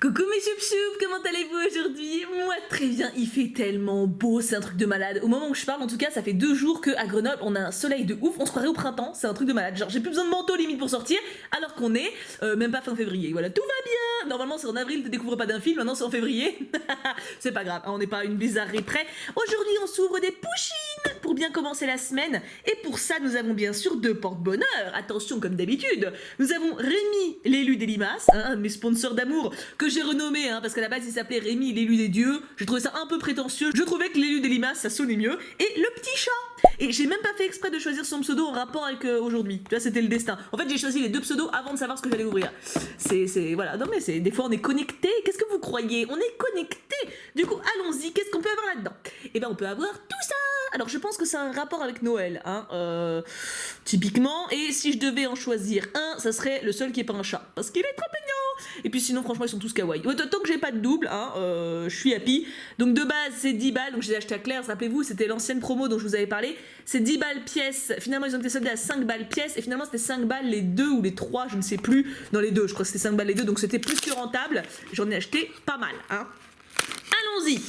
Coucou mes choup-choup, comment allez-vous aujourd'hui? Moi très bien, il fait tellement beau, c'est un truc de malade. Au moment où je parle, en tout cas, ça fait 2 jours qu'à Grenoble, on a un soleil de ouf, on se croirait au printemps, c'est un truc de malade. Genre j'ai plus besoin de manteau limite pour sortir, alors qu'on est même pas fin février. Voilà, tout va bien. Normalement c'est en avril, tu découvres pas d'un film, maintenant c'est en février. C'est pas grave, hein, on n'est pas à une bizarrerie près. Aujourd'hui on s'ouvre des pouchines pour bien commencer la semaine. Et pour ça nous avons bien sûr 2 porte-bonheur. Attention comme d'habitude, nous avons Rémi, l'élu des limaces, hein, mes sponsors d'amour, que j'ai renommé, hein, parce qu'à la base il s'appelait Rémi, l'élu des dieux. J'ai trouvé ça un peu prétentieux, je trouvais que l'élu des limaces ça sonnait mieux. Et le petit chat. Et j'ai même pas fait exprès de choisir son pseudo en rapport avec aujourd'hui. Tu vois, c'était le destin. En fait, j'ai choisi les 2 pseudos avant de savoir ce que j'allais ouvrir. Voilà. Non mais c'est des fois on est connecté. Qu'est-ce que vous croyez? On est connecté. Du coup, allons-y. Qu'est-ce qu'on peut avoir là-dedans? Eh ben, on peut avoir tout ça. Alors, je pense que c'est un rapport avec Noël, hein, typiquement. Et si je devais en choisir un, ça serait le seul qui est pas un chat, parce qu'il est trop mignon. Et puis sinon, franchement, ils sont tous kawaii. Ouais, tant que j'ai pas de double, hein, je suis happy. Donc de base, c'est 10 balles. Donc je les ai achetés à Claire. Rappelez-vous, c'était l'ancienne promo dont je vous avais parlé. C'est 10 balles pièce. Finalement, ils ont été soldés à 5 balles pièce. Et finalement, c'était 5 balles les 2 ou les 3, je ne sais plus. Non, les 2, je crois que c'était 5 balles les 2. Donc c'était plus que rentable. J'en ai acheté pas mal, hein. Allons-y.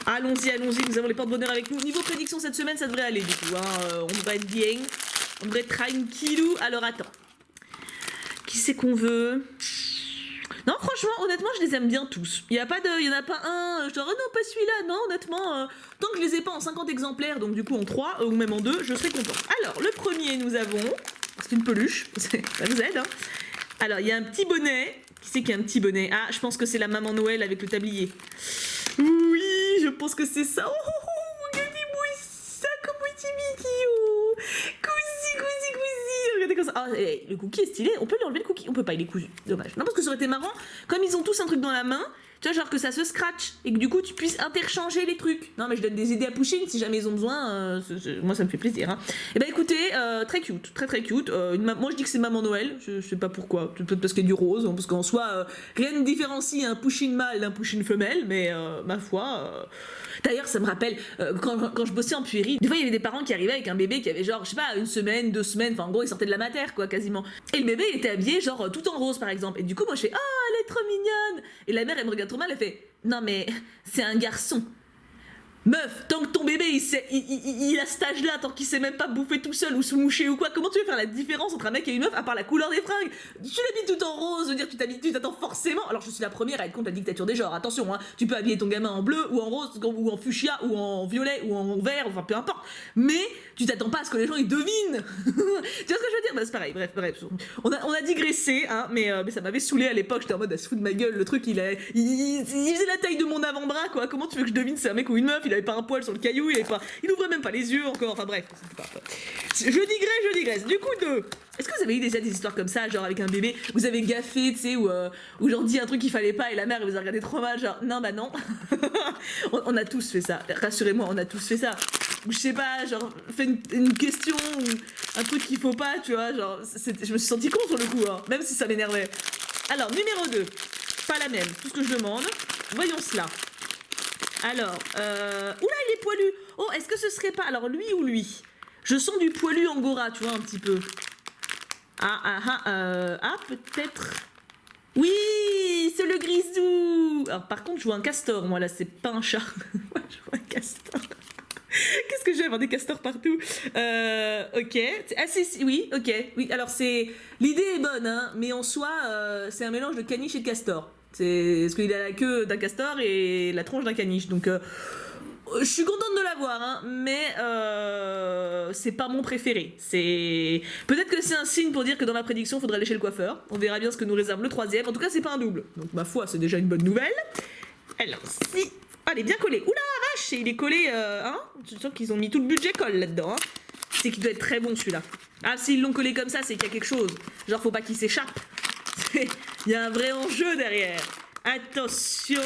Allons-y, nous avons les porte-bonheur avec nous. Niveau prédiction cette semaine, ça devrait aller du coup, hein. On devrait être bien, on devrait être tranquillou. Alors attends, qui c'est qu'on veut? Non, franchement, honnêtement, je les aime bien tous. Il y en a pas un, genre, oh non, pas celui-là, non, honnêtement, tant que je les ai pas en 50 exemplaires, donc du coup en 3 ou même en 2, je serai contente. Alors, le premier, nous avons, c'est une peluche, ça vous aide, hein. Alors, il y a un petit bonnet. Qui c'est qui a un petit bonnet? Ah, je pense que c'est la maman Noël avec le tablier. Oui, je pense que c'est ça. Oh, regardez-moi ça, comment c'est mignon. Cousi. Regardez comme ça. Ah, le cookie est stylé. On peut lui enlever le cookie? On peut pas, il est cousu. Dommage. Non, parce que ça aurait été marrant. Comme ils ont tous un truc dans la main, tu vois, genre que ça se scratch et que du coup tu puisses interchanger les trucs. Non, mais je donne des idées à Pouchine si jamais ils ont besoin. Moi, ça me fait plaisir, hein. Et bah écoutez, très cute, très cute. Moi, je dis que c'est Maman Noël. Je sais pas pourquoi. Peut-être parce qu'il y a du rose, hein, parce qu'en soi, rien ne différencie un Pouchine mâle d'un Pouchine femelle, mais ma foi. D'ailleurs, ça me rappelle quand je bossais en puérie, des fois il y avait des parents qui arrivaient avec un bébé qui avait genre, je sais pas, 1 semaine, 2 semaines, enfin en gros il sortait de la mater quoi, quasiment. Et le bébé il était habillé genre tout en rose par exemple. Et du coup moi je fais, oh elle est trop mignonne. Et la mère elle me regarde trop mal, elle fait, non mais c'est un garçon. Meuf, tant que ton bébé il a cet âge-là, tant qu'il sait même pas bouffer tout seul ou se moucher ou quoi, comment tu veux faire la différence entre un mec et une meuf à part la couleur des fringues? Tu l'habilles tout en rose, veut dire tu t'attends forcément. Alors je suis la première à être contre la dictature des genres, attention, hein, tu peux habiller ton gamin en bleu ou en rose ou en fuchsia ou en violet ou en vert, enfin peu importe. Mais tu t'attends pas à ce que les gens ils devinent. Tu vois ce que je veux dire? Bah c'est pareil, bref. On a digressé, hein, mais ça m'avait saoulé à l'époque, j'étais en mode à se foutre de ma gueule, le truc il faisait la taille de mon avant-bras quoi, comment tu veux que je devine si c'est un mec ou une meuf? Il avait pas un poil sur le caillou, il ouvrait même pas les yeux encore, enfin bref, je digresse. Du coup, est-ce que vous avez eu déjà des histoires comme ça, genre avec un bébé, vous avez gaffé, tu sais, ou genre dit un truc qu'il fallait pas et la mère elle vous a regardé trop mal, genre non bah non. on a tous fait ça, rassurez-moi, on a tous fait ça. Ou je sais pas, genre fait une question ou un truc qu'il faut pas, tu vois, genre je me suis sentie con sur le coup, hein, même si ça m'énervait. Alors, numéro 2, pas la même, tout ce que je demande, voyons cela. Alors, oula, il est poilu. Oh, est-ce que ce serait pas... Alors, lui ou lui? Je sens du poilu angora, tu vois, un petit peu. Peut-être... Oui, c'est le grisou. Alors, par contre, je vois un castor, moi, là, c'est pas un chat. Moi, je vois un castor. Qu'est-ce que j'ai avoir des castors partout? Ok. Ah, si, oui, ok. Oui, alors, l'idée est bonne, hein, mais en soi, c'est un mélange de caniche et de castor. C'est parce qu'il a la queue d'un castor et la tronche d'un caniche. Donc, je suis contente de l'avoir, hein, mais c'est pas mon préféré. Peut-être que c'est un signe pour dire que dans ma prédiction, il faudrait aller chez le coiffeur. On verra bien ce que nous réserve le 3e. En tout cas, c'est pas un double. Donc, ma foi, c'est déjà une bonne nouvelle. Alors, si... Ah, il est bien collé. Oula, vache, il est collé, hein. Je sens qu'ils ont mis tout le budget colle là-dedans, hein. C'est qu'il doit être très bon, celui-là. Ah, s'ils l'ont collé comme ça, c'est qu'il y a quelque chose. Genre, faut pas qu'il s'échappe. Il y a un vrai enjeu derrière. Attention,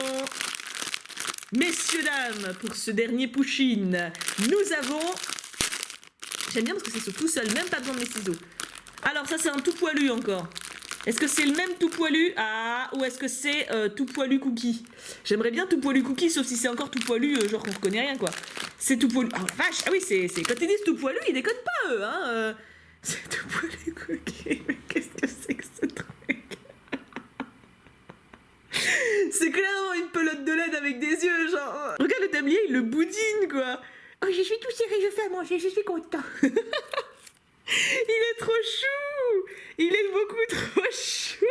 messieurs, dames, pour ce dernier Pouchine, nous avons... J'aime bien parce que c'est sur tout seul, même pas besoin de mes ciseaux. Alors ça, c'est un tout poilu encore. Est-ce que c'est le même tout poilu? Ah, ou est-ce que c'est tout poilu cookie? J'aimerais bien tout poilu cookie, sauf si c'est encore tout poilu, genre qu'on reconnaît rien, quoi. C'est tout poilu... Oh la vache. Ah oui, c'est... Quand ils disent tout poilu, ils déconnent pas, eux, hein. C'est tout poilu cookie. Mais qu'est-ce que c'est que ce truc? C'est clairement une pelote de laine avec des yeux, genre. Regarde le tablier, il le boudine, quoi. Oh, je suis tout serré, je fais à manger, je suis content. Il est trop chou. Il est beaucoup trop chou.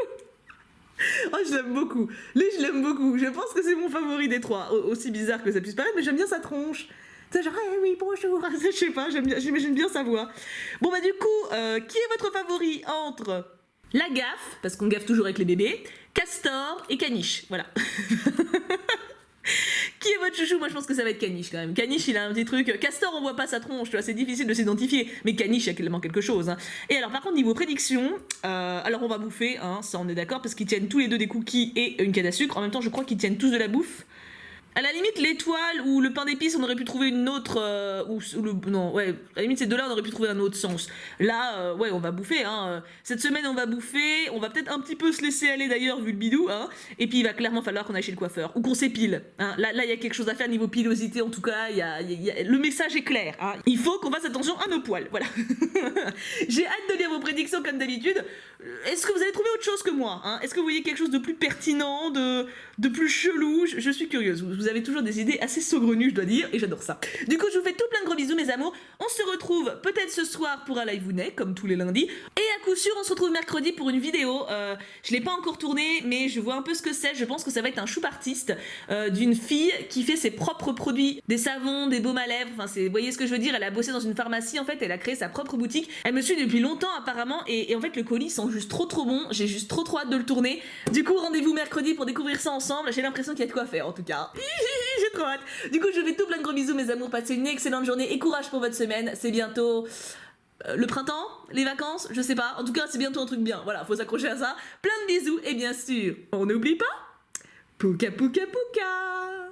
Oh, je l'aime beaucoup. Lui, je l'aime beaucoup. Je pense que c'est mon favori des trois. Aussi bizarre que ça puisse paraître, mais j'aime bien sa tronche. C'est genre, eh oui, bonjour. Je sais pas, j'imagine bien sa voix. Bon, bah, du coup, qui est votre favori entre la gaffe, parce qu'on gaffe toujours avec les bébés, Castor et Caniche. Voilà. Qui est votre chouchou? Moi je pense que ça va être Caniche quand même. Caniche il a un petit truc. Castor on voit pas sa tronche, tu vois, c'est difficile de s'identifier. Mais Caniche il y a clairement quelque chose. Hein. Et alors par contre niveau prédiction, alors on va bouffer, hein, ça on est d'accord, parce qu'ils tiennent tous les deux des cookies et une canne à sucre. En même temps je crois qu'ils tiennent tous de la bouffe. À la limite, l'étoile ou le pain d'épices, on aurait pu trouver une autre. Non, ouais, à la limite, ces deux-là, on aurait pu trouver un autre sens. Là, ouais, on va bouffer, hein. Cette semaine, on va bouffer. On va peut-être un petit peu se laisser aller d'ailleurs, vu le bidou, hein. Et puis, il va clairement falloir qu'on aille chez le coiffeur. Ou qu'on s'épile. Hein. Là, il y a quelque chose à faire niveau pilosité, en tout cas. Le message est clair. Hein. Il faut qu'on fasse attention à nos poils. Voilà. J'ai hâte de lire vos prédictions, comme d'habitude. Est-ce que vous avez trouvé autre chose que moi, hein? Est-ce que vous voyez quelque chose de plus pertinent, de plus chelou? Je suis curieuse. Vous avez toujours des idées assez saugrenues, je dois dire, et j'adore ça. Du coup, je vous fais tout plein de gros bisous, mes amours. On se retrouve peut-être ce soir pour un live Wounet, comme tous les lundis. Et à coup sûr, on se retrouve mercredi pour une vidéo. Je l'ai pas encore tournée, mais je vois un peu ce que c'est. Je pense que ça va être un choup artiste d'une fille qui fait ses propres produits, des savons, des baumes à lèvres. Enfin, vous voyez ce que je veux dire? Elle a bossé dans une pharmacie, en fait, elle a créé sa propre boutique. Elle me suit depuis longtemps, apparemment, et en fait, le colis sent juste trop bon. J'ai juste trop hâte de le tourner. Du coup, rendez-vous mercredi pour découvrir ça ensemble. J'ai l'impression qu'il y a de quoi faire, en tout cas. J'ai trop hâte. Du coup, je vous fais tout plein de gros bisous, mes amours. Passez une excellente journée et courage pour votre semaine. C'est bientôt le printemps, les vacances, je sais pas. En tout cas, c'est bientôt un truc bien. Voilà, faut s'accrocher à ça. Plein de bisous et bien sûr, on n'oublie pas, pouka pouka pouka.